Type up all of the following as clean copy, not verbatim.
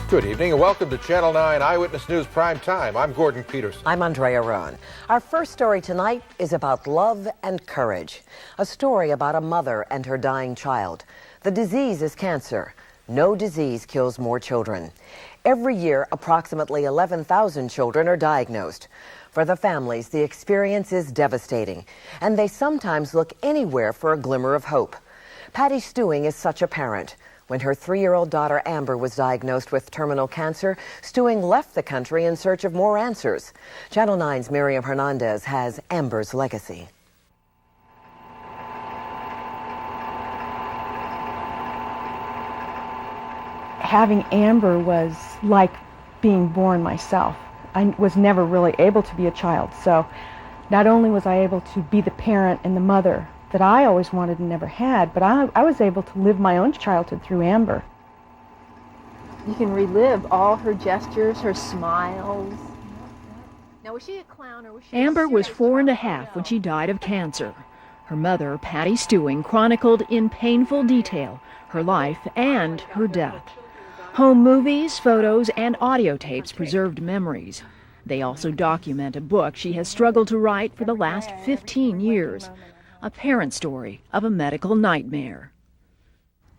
Good evening and welcome to Channel 9 Eyewitness News Prime Time. I'm Gordon Peterson. I'm Andrea Rohn. Our first story tonight is about love and courage. A story about a mother and her dying child. The disease is cancer. No disease kills more children. Every year, approximately 11,000 children are diagnosed. For the families, the experience is devastating, and they sometimes look anywhere for a glimmer of hope. Patty Stewing is such a parent. When her 3-year-old daughter Amber was diagnosed with terminal cancer, Stewing left the country in search of more answers. Channel 9's Miriam Hernandez has Amber's legacy. Having Amber was like being born myself. I was never really able to be a child, so not only was I able to be the parent and the mother that I always wanted and never had, but I was able to live my own childhood through Amber. You can relive all her gestures, her smiles. Now, was she a clown or was she Amber was 4.5 when she died of cancer. Her mother, Patty Stewing, chronicled in painful detail her life and her death. Home movies, photos, and audio tapes preserved memories. They also document a book she has struggled to write for the last 15 years. A parent story of a medical nightmare.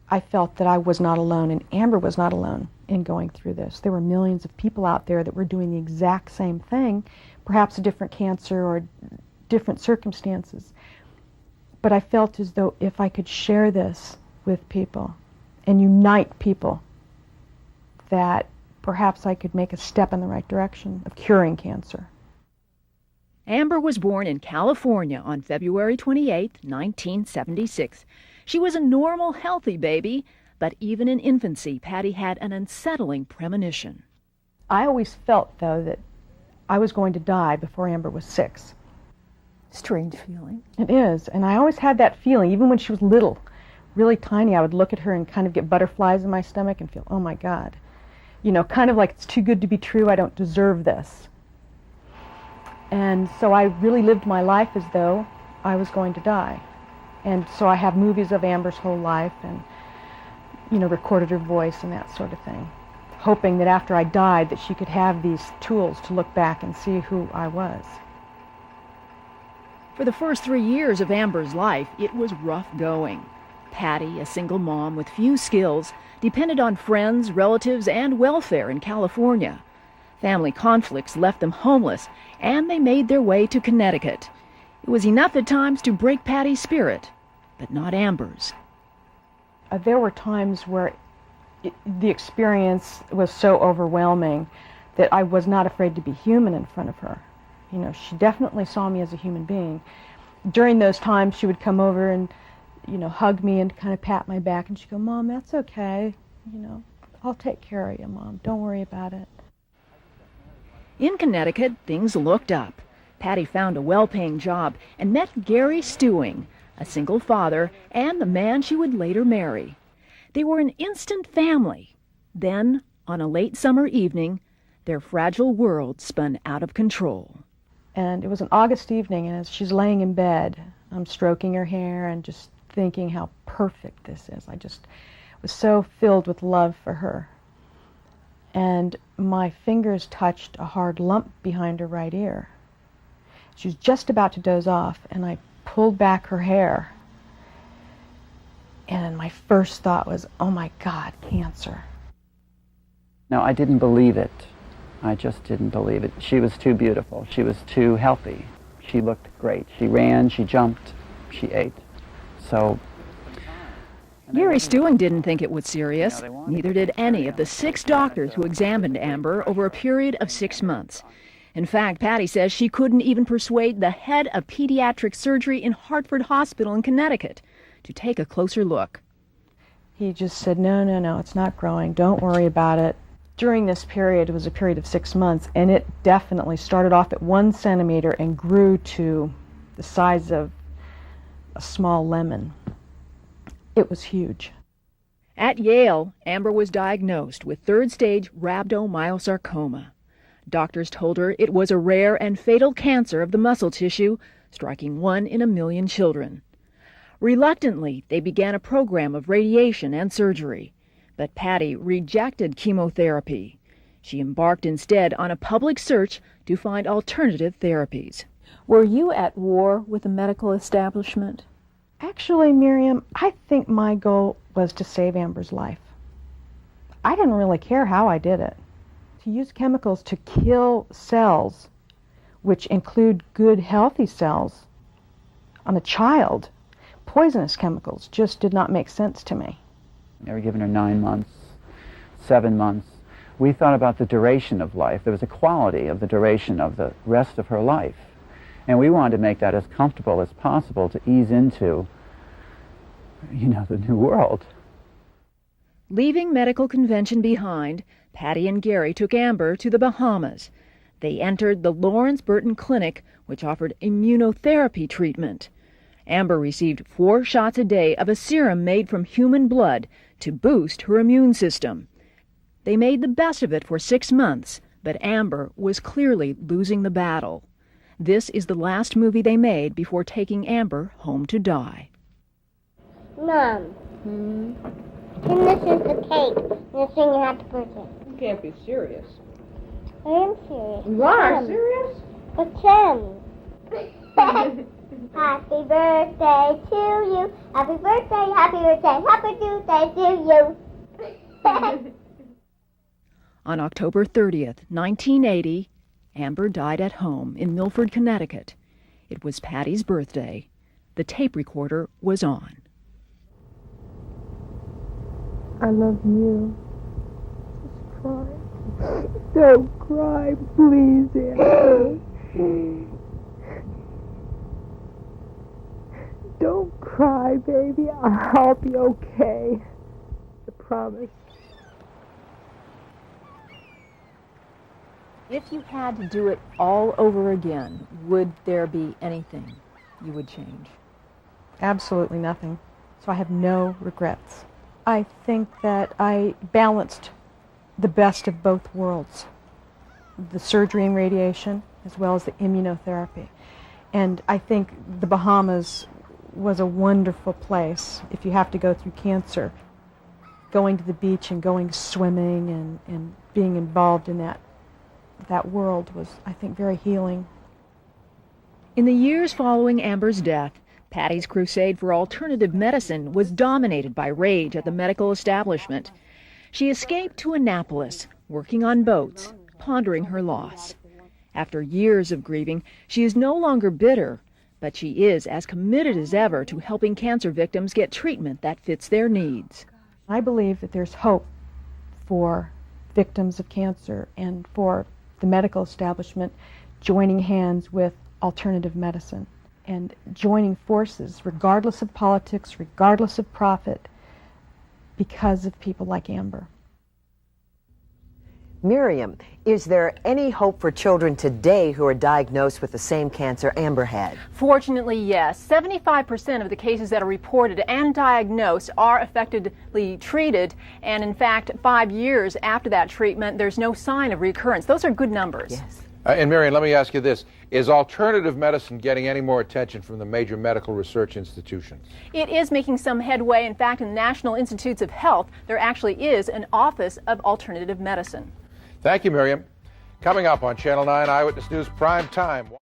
I felt that I was not alone, and Amber was not alone in going through this. There were millions of people out there that were doing the exact same thing, perhaps a different cancer or different circumstances. But I felt as though if I could share this with people and unite people, that perhaps I could make a step in the right direction of curing cancer. Amber was born in California on February 28, 1976. She was a normal, healthy baby, but even in infancy, Patty had an unsettling premonition. I always felt, though, that I was going to die before Amber was 6. Strange feeling. It is, and I always had that feeling, even when she was little, really tiny. I would look at her and kind of get butterflies in my stomach and feel, oh my God. You know, kind of like it's too good to be true, I don't deserve this. And so I really lived my life as though I was going to die. And so I have movies of Amber's whole life and, you know, recorded her voice and that sort of thing, hoping that after I died that she could have these tools to look back and see who I was. For the first 3 years of Amber's life, it was rough going. Patty, a single mom with few skills, depended on friends, relatives, and welfare in California. Family conflicts left them homeless, and they made their way to Connecticut. It was enough at times to break Patty's spirit, but not Amber's. There were times where the experience was so overwhelming that I was not afraid to be human in front of her. You know, she definitely saw me as a human being. During those times, she would come over and, you know, hug me and kind of pat my back, and she'd go, "Mom, that's okay. You know, I'll take care of you, Mom. Don't worry about it." In Connecticut, things looked up. Patty found a well-paying job and met Gary Stewing, a single father, and the man she would later marry. They were an instant family. Then, on a late summer evening, their fragile world spun out of control. And it was an August evening, and as she's laying in bed, I'm stroking her hair and just thinking how perfect this is. I just was so filled with love for her. And my fingers touched a hard lump behind her right ear. She was just about to doze off, and I pulled back her hair. And my first thought was, oh my God, cancer. No, I didn't believe it. I just didn't believe it. She was too beautiful. She was too healthy. She looked great. She ran, she jumped, she ate. So Gary Stewing didn't think it was serious. Neither did any of the 6 doctors who examined Amber over a period of 6 months. In fact, Patty says she couldn't even persuade the head of pediatric surgery in Hartford Hospital in Connecticut to take a closer look. He just said, no, it's not growing. Don't worry about it. During this period, it was a period of 6 months, and it definitely started off at 1 centimeter and grew to the size of a small lemon. It was huge. At Yale, Amber was diagnosed with 3rd-stage rhabdomyosarcoma. Doctors told her it was a rare and fatal cancer of the muscle tissue, striking 1 in a million children. Reluctantly, they began a program of radiation and surgery. But Patty rejected chemotherapy. She embarked instead on a public search to find alternative therapies. Were you at war with the medical establishment? Actually, Miriam, I think my goal was to save Amber's life. I didn't really care how I did it. To use chemicals to kill cells, which include good, healthy cells, on a child, poisonous chemicals, just did not make sense to me. They were giving her 9 months, 7 months. We thought about the duration of life. There was a quality of the duration of the rest of her life. And we wanted to make that as comfortable as possible to ease into, the new world. Leaving medical convention behind, Patty and Gary took Amber to the Bahamas. They entered the Lawrence Burton Clinic, which offered immunotherapy treatment. Amber received 4 shots a day of a serum made from human blood to boost her immune system. They made the best of it for 6 months, but Amber was clearly losing the battle. This is the last movie they made before taking Amber home to die. Mom. And this is the cake. You're singing happy birthday. You can't be serious. I am serious. You are serious? Pretend. Happy birthday to you. Happy birthday, happy birthday, happy birthday to you. On October 30th, 1980, Amber died at home in Milford, Connecticut. It was Patty's birthday. The tape recorder was on. I love you. Just cry. Don't cry, please, Amber. Don't cry, baby. I'll be okay. I promise. If you had to do it all over again, would there be anything you would change? Absolutely nothing. So I have no regrets. I think that I balanced the best of both worlds. The surgery and radiation, as well as the immunotherapy. And I think the Bahamas was a wonderful place if you have to go through cancer. Going to the beach and going swimming and being involved in that world was, I think, very healing. In the years following Amber's death, Patty's crusade for alternative medicine was dominated by rage at the medical establishment. She escaped to Annapolis, working on boats, pondering her loss. After years of grieving, she is no longer bitter, but she is as committed as ever to helping cancer victims get treatment that fits their needs. I believe that there's hope for victims of cancer and for the medical establishment joining hands with alternative medicine and joining forces, regardless of politics, regardless of profit, because of people like Amber. Miriam, is there any hope for children today who are diagnosed with the same cancer Amber had? Fortunately, yes. 75% of the cases that are reported and diagnosed are effectively treated, and in fact, 5 years after that treatment, there's no sign of recurrence. Those are good numbers. Yes. And Miriam, let me ask you this. Is alternative medicine getting any more attention from the major medical research institutions? It is making some headway. In fact, in the National Institutes of Health, there actually is an Office of Alternative Medicine. Thank you, Miriam. Coming up on Channel 9 Eyewitness News Prime Time.